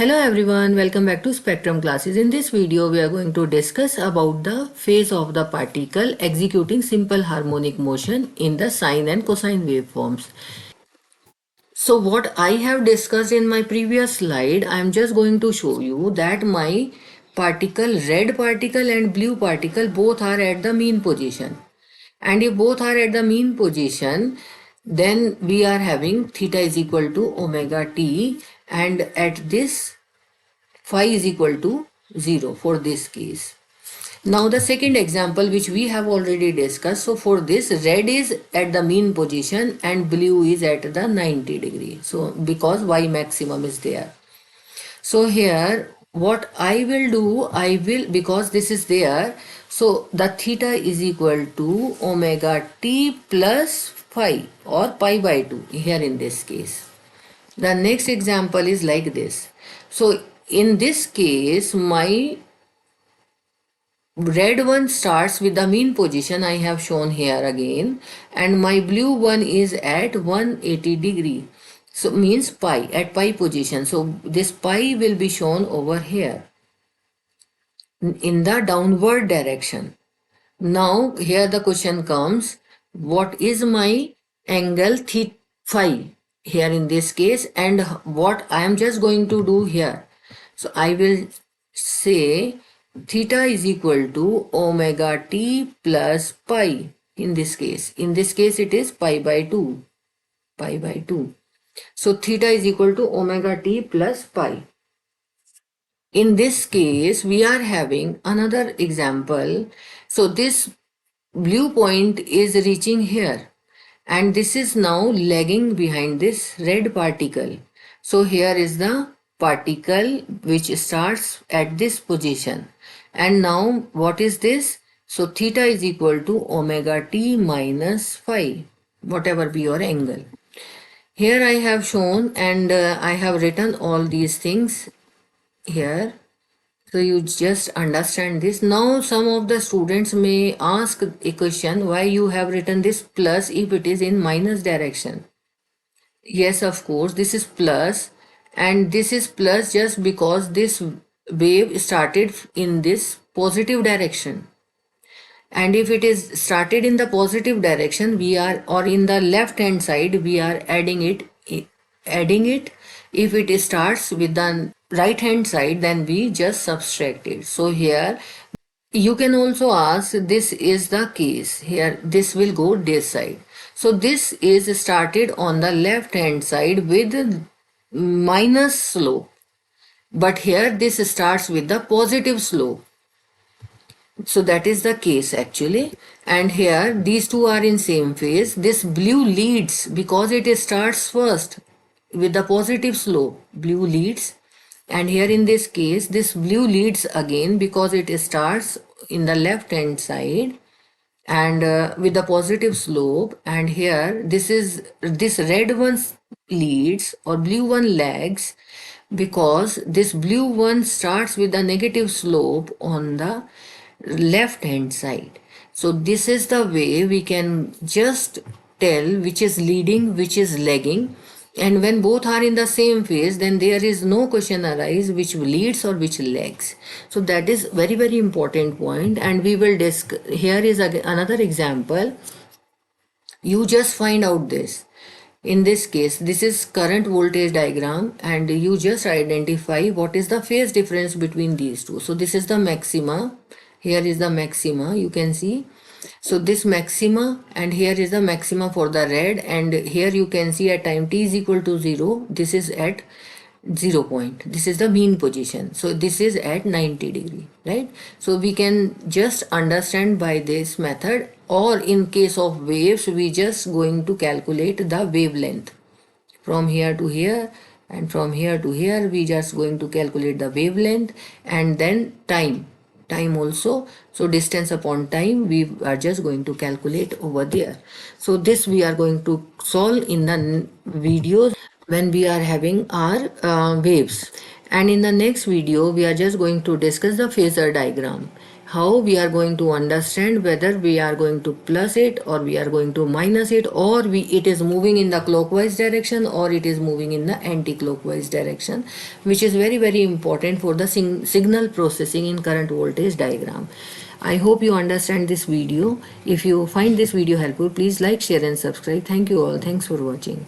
Hello everyone, welcome back to Spectrum classes. In this video, we are going to discuss about the phase of the particle executing simple harmonic motion in the sine and cosine waveforms. So what I have discussed in my previous slide, I am just going to show you that my red particle and blue particle both are at the mean position. And if both are at the mean position, then we are having theta is equal to omega t, and at this phi is equal to 0 for this case. Now the second example which we have already discussed. So for this, red is at the mean position and blue is at the 90 degree. So because y maximum is there. So here what I will do, because this is there, so the theta is equal to omega t plus phi or pi by 2 here in this case. The next example is like this. So in this case, my red one starts with the mean position I have shown here again, and my blue one is at 180 degree. So means pi, at pi position. So this pi will be shown over here in the downward direction. Now here the question comes, what is my angle theta phi here in this case, and what I am just going to do here. So I will say theta is equal to omega t plus pi in this case. In this case it is pi by 2. Pi by 2. So theta is equal to omega t plus pi. In this case, we are having another example. So this blue point is reaching here, and this is now lagging behind this red particle. So here is the particle which starts at this position. And now what is this? So theta is equal to omega t minus phi, whatever be your angle. Here I have shown and I have written all these things here, so you just understand this. Now some of the students may ask a question, why you have written this plus if it is in minus direction. Yes, of course, this is plus, and this is plus just because this wave started in this positive direction. And if it is started in the positive direction, we are, or in the left hand side, we are adding it. If it starts with the right hand side, then we just subtract it. So here you can also ask, this is the case here, this will go this side. So this is started on the left hand side with minus slope, but here this starts with the positive slope. So that is the case actually. And here these two are in same phase. This blue leads because it starts first with the positive slope. Blue leads. And here in this case, this blue leads again because it starts in the left hand side and with the positive slope. And here this red one leads or blue one lags because this blue one starts with the negative slope on the left hand side. So this is the way we can just tell which is leading, which is lagging. And when both are in the same phase, then there is no question arise which leads or which lags. So that is very, very important point. And we will discuss. Here is another example. You just find out this. In this case, this is current voltage diagram, and you just identify what is the phase difference between these two. So this is the maxima. Here is the maxima, you can see. So this maxima, and here is the maxima for the red, and here you can see at time t is equal to 0, this is at 0 point. This is the mean position. So this is at 90 degree, right? So we can just understand by this method, or in case of waves, we just going to calculate the wavelength from here to here, and from here to here, we just going to calculate the wavelength, and then time also. So distance upon time we are just going to calculate over there. So this we are going to solve in the videos when we are having our waves. And in the next video we are just going to discuss the phasor diagram, how we are going to understand whether we are going to plus it or we are going to minus it, or it is moving in the clockwise direction or it is moving in the anti-clockwise direction, which is very very important for the signal processing in current voltage diagram. I hope you understand this video. If you find this video helpful, please like, share and subscribe. Thank you all. Thanks for watching.